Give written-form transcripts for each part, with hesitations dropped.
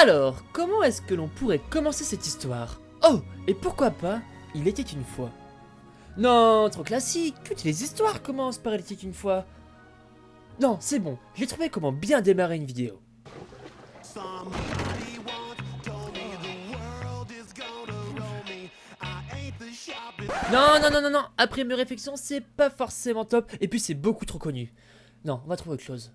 Alors, comment est-ce que l'on pourrait commencer cette histoire? Oh, et pourquoi pas, il était une fois. Non, trop classique, toutes les histoires commencent par il était une fois. Non, c'est bon, j'ai trouvé comment bien démarrer une vidéo. Non, non, non, non, non, après mes réflexions, c'est pas forcément top, et puis c'est beaucoup trop connu. Non, on va trouver autre chose.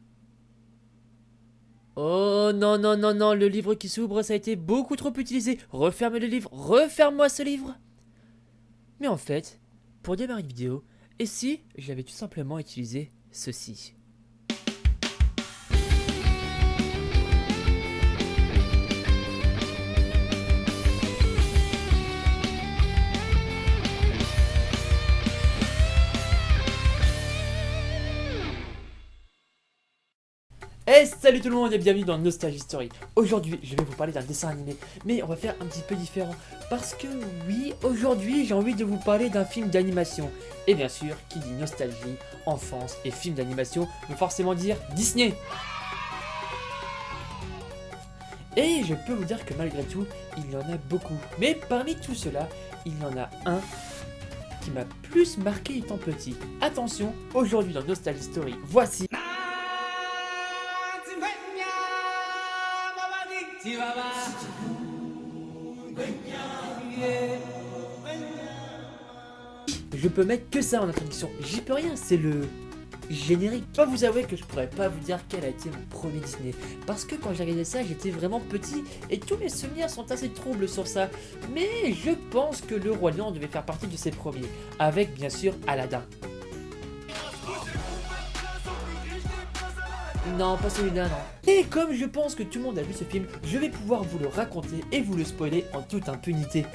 Oh non, non, non, non, le livre qui s'ouvre, ça a été beaucoup trop utilisé. Referme le livre, referme-moi ce livre. Mais en fait, pour démarrer une vidéo, et si j'avais tout simplement utilisé ceci? Hey, salut tout le monde et bienvenue dans Nostalgie Story. Aujourd'hui, je vais vous parler d'un dessin animé, mais on va faire un petit peu différent. Parce que oui, aujourd'hui, j'ai envie de vous parler d'un film d'animation. Et bien sûr, qui dit nostalgie, enfance et film d'animation, veut forcément dire Disney. Et je peux vous dire que malgré tout, il y en a beaucoup. Mais parmi tout cela, il y en a un qui m'a plus marqué étant petit. Attention, aujourd'hui dans Nostalgie Story, voici... Je peux mettre que ça en introduction, j'y peux rien, c'est le générique. Je dois vous avouer que je pourrais pas vous dire quel a été mon premier Disney, parce que quand j'ai regardé ça, j'étais vraiment petit et tous mes souvenirs sont assez troubles sur ça. Mais je pense que le Roi Lion devait faire partie de ses premiers, avec bien sûr Aladdin. Non, pas celui-là, non. Et comme je pense que tout le monde a vu ce film, je vais pouvoir vous le raconter et vous le spoiler en toute impunité.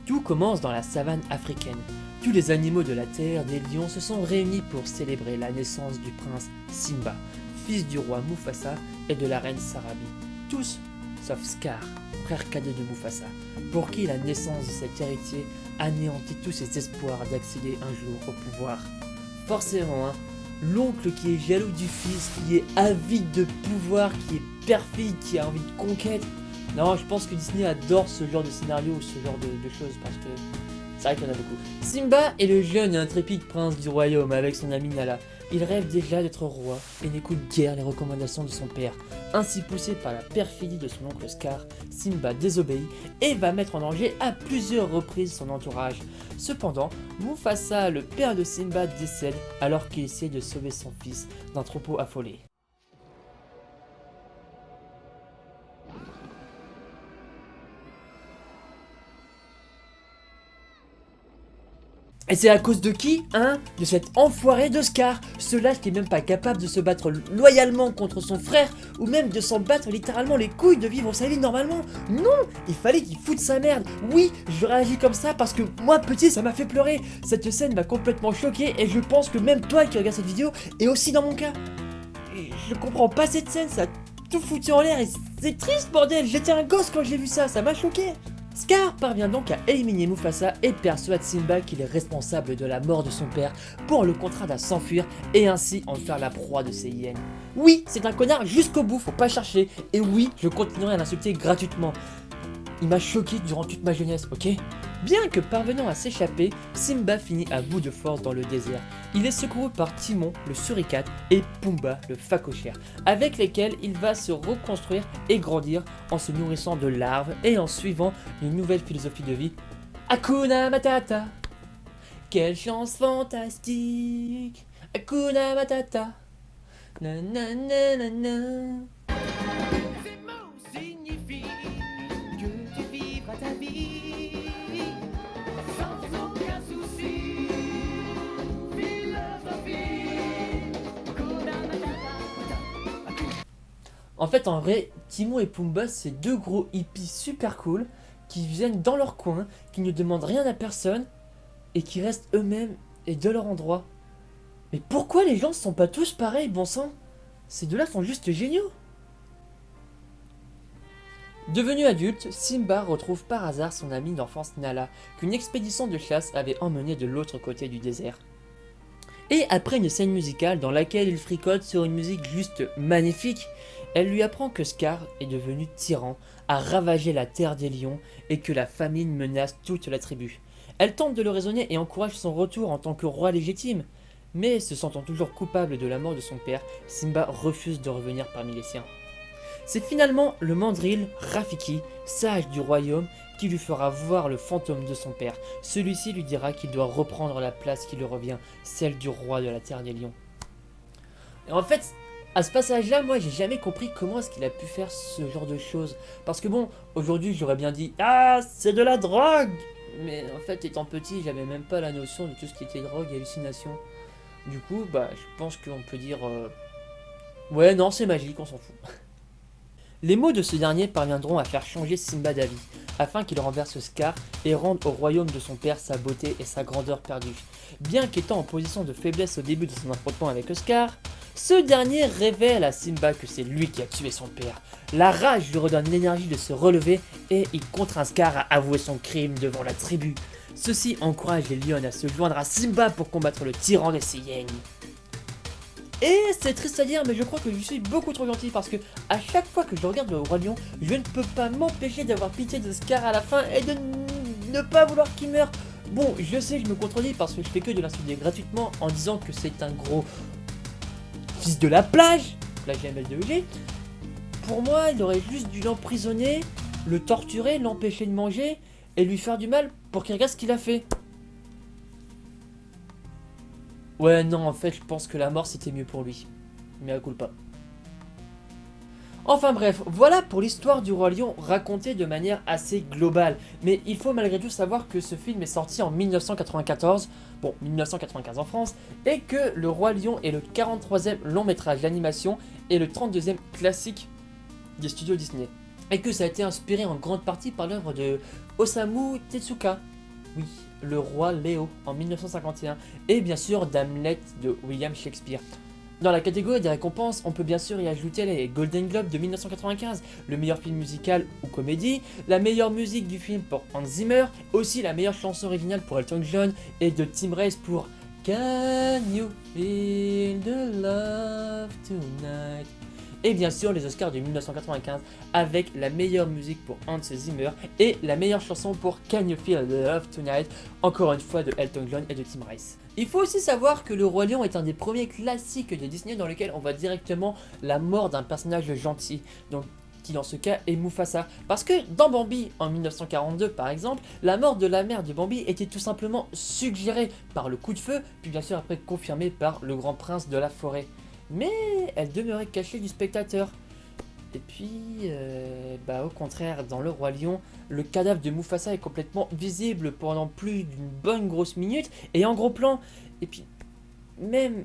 Tout commence dans la savane africaine. Tous les animaux de la terre des lions se sont réunis pour célébrer la naissance du prince Simba, fils du roi Mufasa et de la reine Sarabi. Tous, sauf Scar, frère cadet de Mufasa, pour qui la naissance de cet héritier anéantit tous ses espoirs d'accéder un jour au pouvoir. Forcément, hein. L'oncle qui est jaloux du fils, qui est avide de pouvoir, qui est perfide, qui a envie de conquête. Non, je pense que Disney adore ce genre de scénario ou ce genre de choses parce que c'est vrai qu'il y en a beaucoup. Simba est le jeune et intrépide prince du royaume avec son ami Nala. Il rêve déjà d'être roi et n'écoute guère les recommandations de son père. Ainsi poussé par la perfidie de son oncle Scar, Simba désobéit et va mettre en danger à plusieurs reprises son entourage. Cependant, Mufasa, le père de Simba, décède alors qu'il essaie de sauver son fils d'un troupeau affolé. Et c'est à cause de qui, hein? De cet enfoiré de Scar, ce lâche qui est même pas capable de se battre loyalement contre son frère, ou même de s'en battre littéralement les couilles de vivre sa vie normalement. Non, il fallait qu'il foute sa merde. Oui, je réagis comme ça parce que moi petit ça m'a fait pleurer. Cette scène m'a complètement choqué et je pense que même toi qui regardes cette vidéo est aussi dans mon cas. Et je comprends pas cette scène, ça a tout foutu en l'air et c'est triste bordel, j'étais un gosse quand j'ai vu ça, ça m'a choqué. Scar parvient donc à éliminer Mufasa et persuade Simba qu'il est responsable de la mort de son père pour le contraindre à s'enfuir et ainsi en faire la proie de ses hyènes. Oui, c'est un connard jusqu'au bout, faut pas chercher. Et oui, je continuerai à l'insulter gratuitement. Il m'a choqué durant toute ma jeunesse, ok? Bien que parvenant à s'échapper, Simba finit à bout de force dans le désert. Il est secouru par Timon, le suricate, et Pumba, le phacochère, avec lesquels il va se reconstruire et grandir en se nourrissant de larves et en suivant une nouvelle philosophie de vie. Hakuna Matata! Quelle chance fantastique! Hakuna Matata! Na na na na na. En fait, en vrai, Timon et Pumba, c'est deux gros hippies super cool qui viennent dans leur coin, qui ne demandent rien à personne et qui restent eux-mêmes et de leur endroit. Mais pourquoi les gens ne sont pas tous pareils, bon sang? Ces deux-là sont juste géniaux. Devenu adulte, Simba retrouve par hasard son ami d'enfance Nala, qu'une expédition de chasse avait emmené de l'autre côté du désert. Et après une scène musicale dans laquelle il fricote sur une musique juste magnifique, Elle lui apprend que Scar est devenu tyran, a ravagé la terre des lions et que la famine menace toute la tribu. Elle tente de le raisonner et encourage son retour en tant que roi légitime. Mais se sentant toujours coupable de la mort de son père, Simba refuse de revenir parmi les siens. C'est finalement le mandrill Rafiki, sage du royaume, qui lui fera voir le fantôme de son père. Celui-ci lui dira qu'il doit reprendre la place qui lui revient, celle du roi de la terre des lions. Et en fait, à ce passage-là, moi j'ai jamais compris comment est-ce qu'il a pu faire ce genre de choses. Parce que bon, aujourd'hui j'aurais bien dit « Ah, c'est de la drogue !» Mais en fait, étant petit, j'avais même pas la notion de tout ce qui était drogue et hallucination. Du coup, bah, je pense qu'on peut dire... Ouais, non, c'est magique, on s'en fout. Les mots de ce dernier parviendront à faire changer Simba d'avis, afin qu'il renverse Scar et rende au royaume de son père sa beauté et sa grandeur perdues. Bien qu'étant en position de faiblesse au début de son affrontement avec Scar, ce dernier révèle à Simba que c'est lui qui a tué son père. La rage lui redonne l'énergie de se relever et il contraint Scar à avouer son crime devant la tribu. Ceci encourage les lions à se joindre à Simba pour combattre le tyran des Saiyans. Et c'est triste à dire, mais je crois que je suis beaucoup trop gentil parce que à chaque fois que je regarde le Roi Lion, je ne peux pas m'empêcher d'avoir pitié de Scar à la fin et de ne pas vouloir qu'il meure. Bon, je sais, je me contredis parce que je fais que de l'insulter gratuitement en disant que c'est un gros fils de la plage, ML2G. Pour moi, il aurait juste dû l'emprisonner, le torturer, l'empêcher de manger et lui faire du mal pour qu'il regarde ce qu'il a fait. Ouais, non, en fait, je pense que la mort c'était mieux pour lui. Mais à culpa. Enfin bref, voilà pour l'histoire du Roi Lion racontée de manière assez globale. Mais il faut malgré tout savoir que ce film est sorti en 1994, bon 1995 en France, et que le Roi Lion est le 43e long métrage d'animation et le 32e classique des studios Disney. Et que ça a été inspiré en grande partie par l'œuvre de Osamu Tezuka. Oui, le roi Léo en 1951 et bien sûr d'Hamlet de William Shakespeare. Dans la catégorie des récompenses, on peut bien sûr y ajouter les Golden Globes de 1995, le meilleur film musical ou comédie, la meilleure musique du film pour Hans Zimmer, aussi la meilleure chanson originale pour Elton John et de Tim Rice pour Can You Feel the Love Tonight. Et bien sûr les Oscars de 1995 avec la meilleure musique pour Hans Zimmer et la meilleure chanson pour Can You Feel the Love Tonight, encore une fois de Elton John et de Tim Rice. Il faut aussi savoir que le Roi Lion est un des premiers classiques de Disney dans lequel on voit directement la mort d'un personnage gentil, donc qui dans ce cas est Mufasa. Parce que dans Bambi en 1942 par exemple, la mort de la mère de Bambi était tout simplement suggérée par le coup de feu, puis bien sûr après confirmée par le grand prince de la forêt. Mais elle demeurait cachée du spectateur. Et puis, au contraire, dans le Roi Lion, le cadavre de Mufasa est complètement visible pendant plus d'une bonne grosse minute et en gros plan. Et puis, même,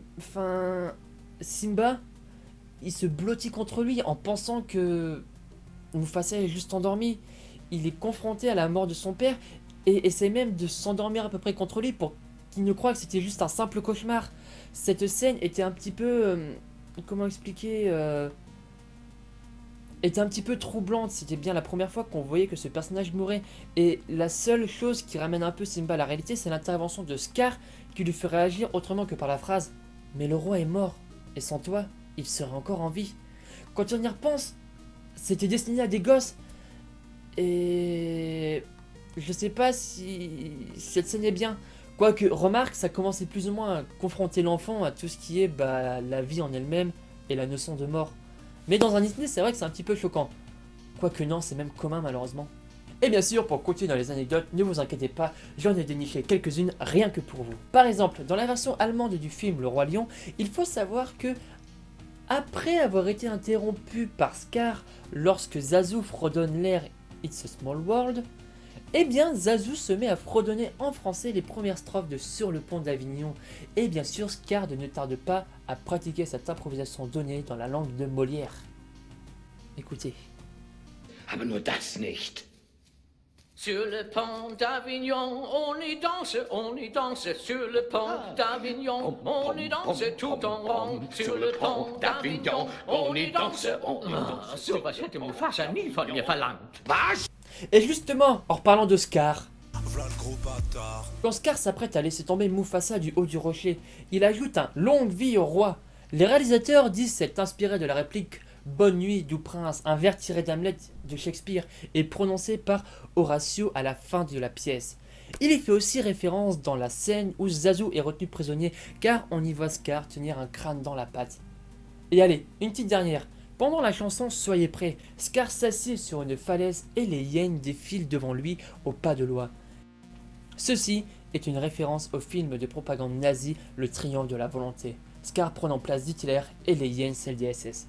Simba, il se blottit contre lui en pensant que Mufasa est juste endormi. Il est confronté à la mort de son père et essaie même de s'endormir à peu près contre lui pour qu'il ne croie que c'était juste un simple cauchemar. Cette scène était un petit peu... comment expliquer était un petit peu troublante. C'était bien la première fois qu'on voyait que ce personnage mourait. Et la seule chose qui ramène un peu Simba à la réalité, c'est l'intervention de Scar qui lui fait réagir autrement que par la phrase « Mais le roi est mort, et sans toi, il serait encore en vie. » Quand on y repense, c'était destiné à des gosses. Et... je sais pas si cette scène est bien. Quoique, remarque, ça commençait plus ou moins à confronter l'enfant à tout ce qui est la vie en elle-même et la notion de mort. Mais dans un Disney, c'est vrai que c'est un petit peu choquant. Quoique non, c'est même commun malheureusement. Et bien sûr, pour continuer dans les anecdotes, ne vous inquiétez pas, j'en ai déniché quelques-unes rien que pour vous. Par exemple, dans la version allemande du film Le Roi Lion, il faut savoir que, après avoir été interrompu par Scar lorsque Zazu redonne l'air It's a Small World, eh bien, Zazu se met à fredonner en français les premières strophes de Sur le pont d'Avignon. Et bien sûr, Scar ne tarde pas à pratiquer cette improvisation donnée dans la langue de Molière. Écoutez. Aber nur das nicht. Sur le pont d'Avignon, on y danse, sur le pont d'Avignon, on y danse tout en rond. Sur le pont d'Avignon, on y danse, so was hätte Mufasa nie von mir verlangt. Was? Et justement, en reparlant de Scar, quand Scar s'apprête à laisser tomber Mufasa du haut du rocher, il ajoute un « longue vie au roi ». Les réalisateurs disent s'être inspiré de la réplique Bonne nuit, doux prince, un vers tiré d'Hamlet de Shakespeare est prononcé par Horatio à la fin de la pièce. Il y fait aussi référence dans la scène où Zazu est retenu prisonnier car on y voit Scar tenir un crâne dans la patte. Et allez, une petite dernière. Pendant la chanson Soyez prêts, Scar s'assied sur une falaise et les hyènes défilent devant lui au pas de loi. Ceci est une référence au film de propagande nazi Le Triomphe de la Volonté. Scar prenant place d'Hitler et les hyènes celles des SS.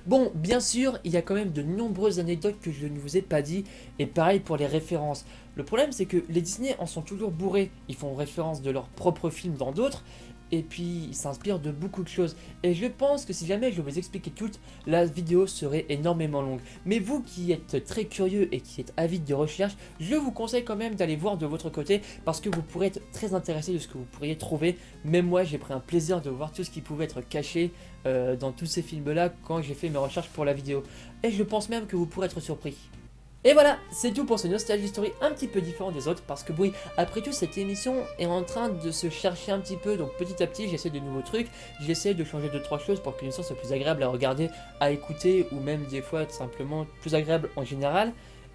Bon, bien sûr, il y a quand même de nombreuses anecdotes que je ne vous ai pas dit, et pareil pour les références. Le problème c'est que les Disney en sont toujours bourrés, ils font référence de leurs propres films dans d'autres, et puis ils s'inspirent de beaucoup de choses. Et je pense que si jamais je vous expliquais toutes, la vidéo serait énormément longue. Mais vous qui êtes très curieux et qui êtes avide de recherche, je vous conseille quand même d'aller voir de votre côté, parce que vous pourrez être très intéressé de ce que vous pourriez trouver. Même moi j'ai pris un plaisir de voir tout ce qui pouvait être caché dans tous ces films là quand j'ai fait mes recherches pour la vidéo. Et je pense même que vous pourrez être surpris. Et voilà, c'est tout pour ce Nostalgie Story un petit peu différent des autres, parce que oui, après tout cette émission est en train de se chercher un petit peu, donc petit à petit j'essaie de nouveaux trucs, j'essaie de changer 2-3 choses pour que l'émission soit plus agréable à regarder, à écouter, ou même des fois simplement plus agréable en général,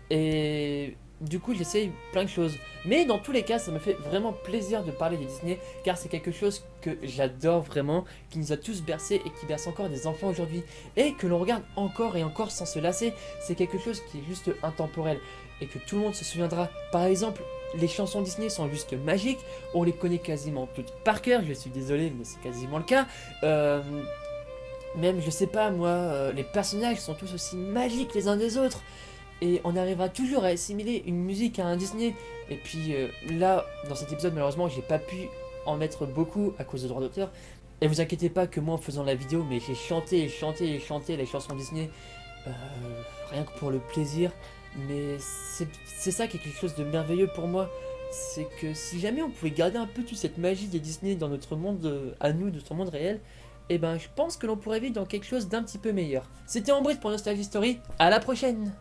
et du coup j'essaye plein de choses. Mais dans tous les cas ça me fait vraiment plaisir de parler des Disney, car c'est quelque chose que j'adore vraiment, qui nous a tous bercés et qui berce encore des enfants aujourd'hui, et que l'on regarde encore et encore sans se lasser. C'est quelque chose qui est juste intemporel, et que tout le monde se souviendra. Par exemple, les chansons Disney sont juste magiques, on les connaît quasiment toutes par cœur, je suis désolé mais c'est quasiment le cas. Même je sais pas moi, les personnages sont tous aussi magiques les uns des autres. Et on arrivera toujours à assimiler une musique à un Disney. Et puis là, dans cet épisode, malheureusement, j'ai pas pu en mettre beaucoup à cause de droits d'auteur. Et vous inquiétez pas que moi, en faisant la vidéo, mais j'ai chanté et chanté et chanté les chansons Disney, rien que pour le plaisir. Mais c'est ça qui est quelque chose de merveilleux pour moi. C'est que si jamais on pouvait garder un peu toute cette magie des Disney dans notre monde, à nous, notre monde réel, et ben je pense que l'on pourrait vivre dans quelque chose d'un petit peu meilleur. C'était Ambrid pour Nostalgie Story, à la prochaine!